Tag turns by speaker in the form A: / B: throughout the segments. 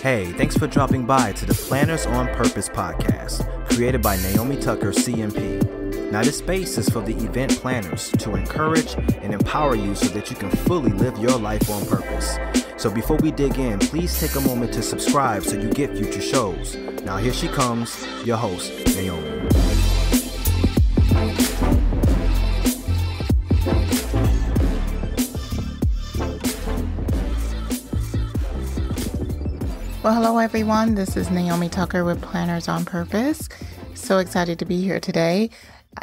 A: Hey, thanks for dropping by to the Planners on Purpose podcast, created by Naomi Tucker, CMP. Now, this space is for the event planners to encourage and empower you so that you can fully live your life on purpose. So before we dig in, please take a moment to subscribe so you get future shows. Now, here she comes, your host, Naomi.
B: Well, hello everyone. This is Naomi Tucker with Planners on Purpose. So excited to be here today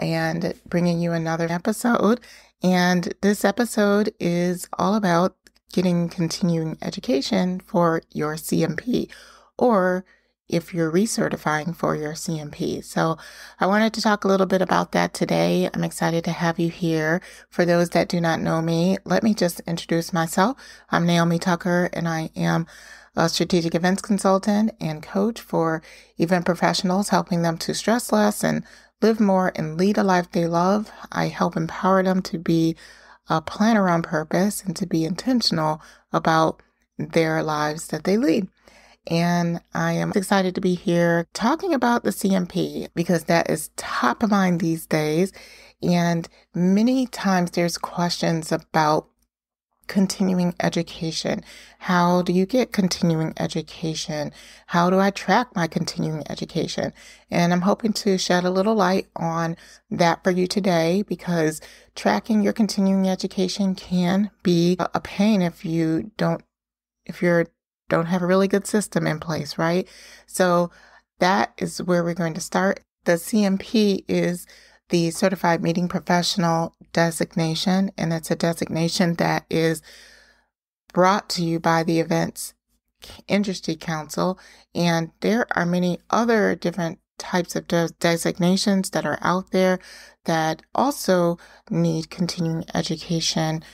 B: and bringing you another episode. And this episode is all about getting continuing education for your CMP, or if you're recertifying for your CMP. So I wanted to talk a little bit about that today. I'm excited to have you here. For those that do not know me, let me just introduce myself. I'm Naomi Tucker, and I am a strategic events consultant and coach for event professionals, helping them to stress less and live more and lead a life they love. I help empower them to be a planner on purpose and to be intentional about their lives that they lead. And I am excited to be here talking about the CMP because that is top of mind these days. And many times there's questions about continuing education. How do you get continuing education? How do I track my continuing education? And I'm hoping to shed a little light on that for you today, because tracking your continuing education can be a pain if you don't have a really good system in place, right? So that is where we're going to start. The CMP is the Certified Meeting Professional designation, and it's a designation that is brought to you by the Events Industry Council. And there are many other different types of designations that are out there that also need continuing education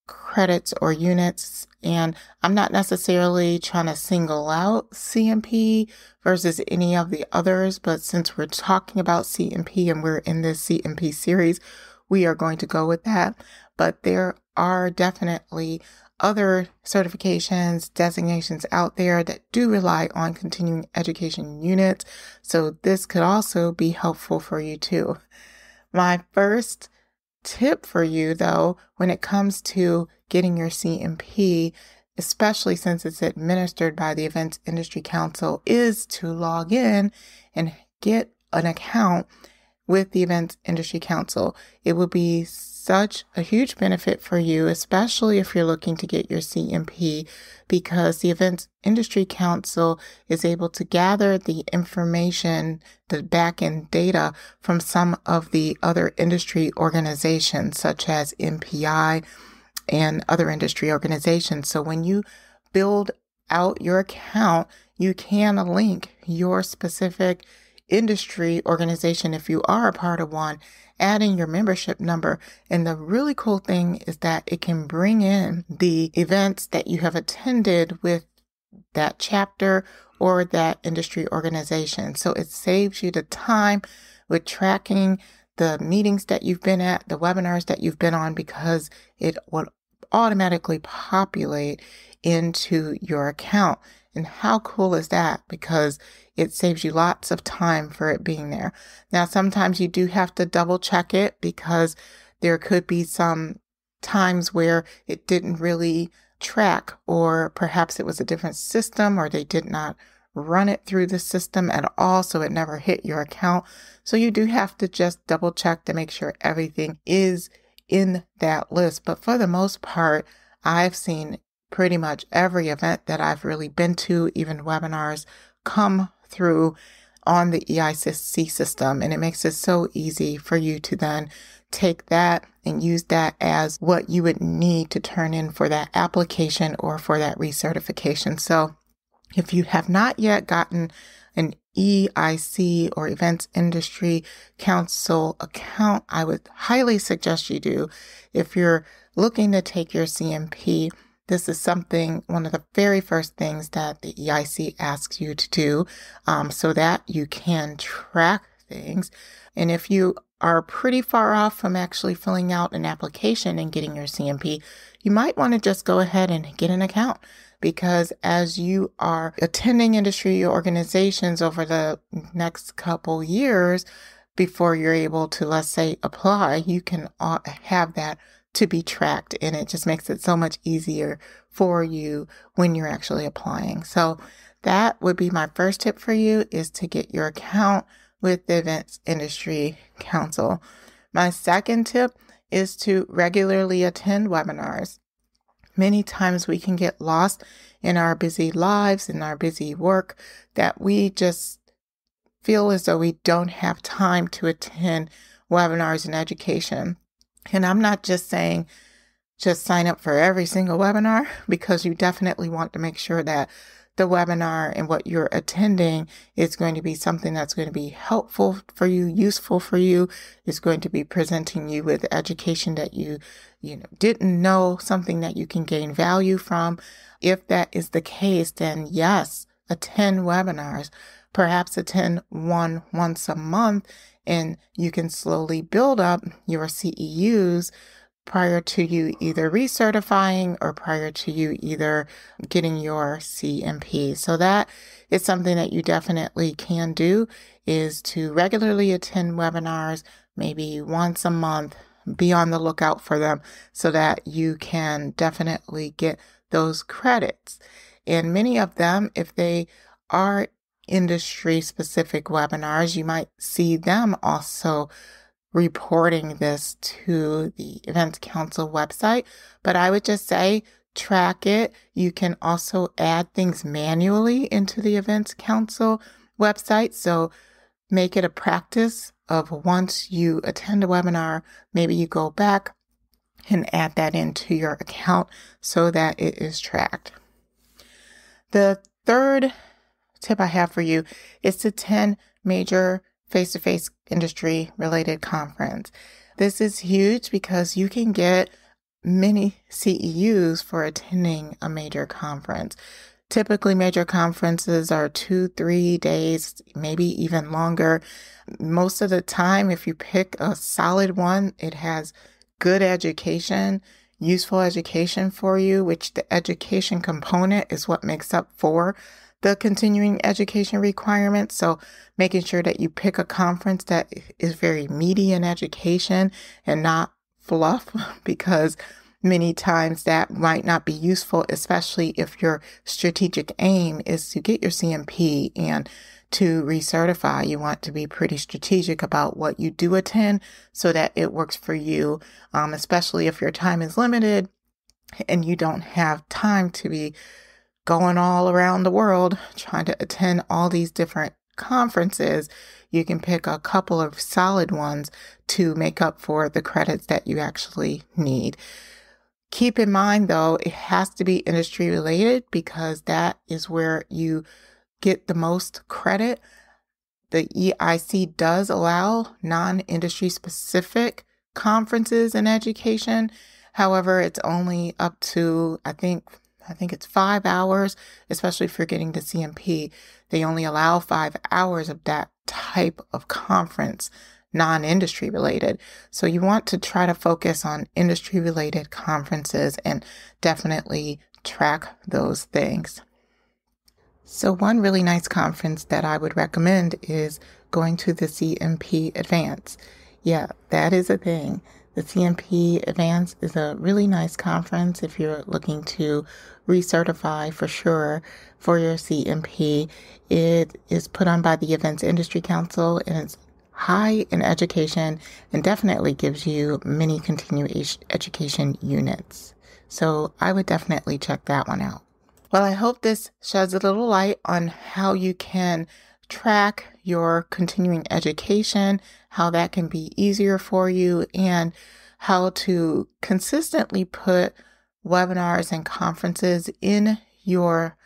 B: credits or units. And I'm not necessarily trying to single out CMP versus any of the others, but since we're talking about CMP and we're in this CMP series, we are going to go with that. But there are definitely other certifications, designations out there that do rely on continuing education units. So this could also be helpful for you too. My first tip for you, though, when it comes to getting your CMP, especially since it's administered by the Events Industry Council, is to log in and get an account with the Events Industry Council. It will be such a huge benefit for you, especially if you're looking to get your CMP, because the Events Industry Council is able to gather the information, the back-end data from some of the other industry organizations, such as MPI and other industry organizations. So when you build out your account, you can link your specific industry organization, if you are a part of one, adding your membership number. And the really cool thing is that it can bring in the events that you have attended with that chapter or that industry organization. So it saves you the time with tracking the meetings that you've been at, the webinars that you've been on, because it will automatically populate into your account. And how cool is that? Because it saves you lots of time for it being there. Now, sometimes you do have to double check it, because there could be some times where it didn't really track, or perhaps it was a different system, or they did not run it through the system at all, so it never hit your account. So you do have to just double check to make sure everything is in that list. But for the most part, I've seen pretty much every event that I've really been to, even webinars, come through on the EIC system. And it makes it so easy for you to then take that and use that as what you would need to turn in for that application or for that recertification. So if you have not yet gotten an EIC or Events Industry Council account, I would highly suggest you do. If you're looking to take your CMP, this is one of the very first things that the EIC asks you to do, so that you can track things. And if you are pretty far off from actually filling out an application and getting your CMP, you might want to just go ahead and get an account, because as you are attending industry organizations over the next couple years before you're able to, let's say, apply, you can have that to be tracked, and it just makes it so much easier for you when you're actually applying. So that would be my first tip for you, is to get your account with the Events Industry Council. My second tip is to regularly attend webinars. Many times we can get lost in our busy lives, in our busy work, that we just feel as though we don't have time to attend webinars and education. And I'm not just saying just sign up for every single webinar, because you definitely want to make sure that the webinar and what you're attending is going to be something that's going to be helpful for you, useful for you. It's going to be presenting you with education that you didn't know, something that you can gain value from. If that is the case, then yes, attend webinars. Perhaps attend one once a month, and you can slowly build up your CEUs prior to you either recertifying or prior to you either getting your CMP. So that is something that you definitely can do, is to regularly attend webinars, maybe once a month. Be on the lookout for them so that you can definitely get those credits. And many of them, if they are industry-specific webinars, you might see them also reporting this to the Events Council website. But I would just say track it. You can also add things manually into the Events Council website. So make it a practice of, once you attend a webinar, maybe you go back and add that into your account so that it is tracked. The third tip I have for you is to attend major face-to-face industry-related conference. This is huge because you can get many CEUs for attending a major conference. Typically, major conferences are 2-3 days, maybe even longer. Most of the time, if you pick a solid one, it has good education, useful education for you, which the education component is what makes up for the continuing education requirements. So making sure that you pick a conference that is very meaty in education and not fluff, because many times that might not be useful, especially if your strategic aim is to get your CMP and to recertify. You want to be pretty strategic about what you do attend so that it works for you, especially if your time is limited and you don't have time to be going all around the world trying to attend all these different conferences. You can pick a couple of solid ones to make up for the credits that you actually need. Keep in mind, though, it has to be industry related, because that is where you get the most credit. The EIC does allow non-industry specific conferences in education. However, it's only up to, I think it's 5 hours, especially if you're getting the CMP. They only allow 5 hours of that type of conference, non-industry related. So you want to try to focus on industry related conferences and definitely track those things. So one really nice conference that I would recommend is going to the CMP Advance. Yeah, that is a thing. The CMP Advance is a really nice conference if you're looking to recertify for sure for your CMP. It is put on by the Events Industry Council, and it's high in education and definitely gives you many continuing education units. So I would definitely check that one out. Well, I hope this sheds a little light on how you can track your continuing education, how that can be easier for you, and how to consistently put webinars and conferences in your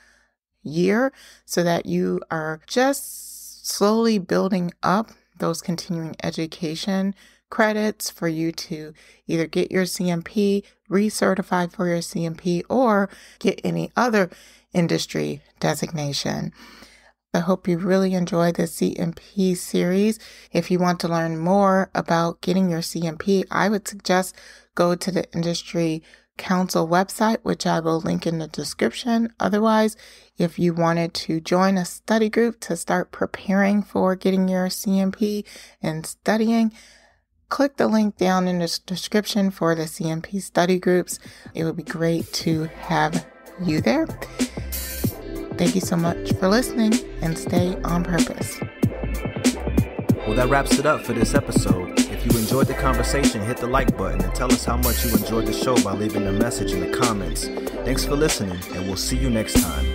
B: year so that you are just slowly building up those continuing education credits for you to either get your CMP, recertify for your CMP, or get any other industry designation. I hope you really enjoy the CMP series. If you want to learn more about getting your CMP, I would suggest go to the Industry Council website, which I will link in the description. Otherwise, if you wanted to join a study group to start preparing for getting your CMP and studying, click the link down in the description for the CMP study groups. It would be great to have you there. Thank you so much for listening, and stay on purpose.
A: Well, that wraps it up for this episode. If you enjoyed the conversation, hit the like button and tell us how much you enjoyed the show by leaving a message in the comments. Thanks for listening, and we'll see you next time.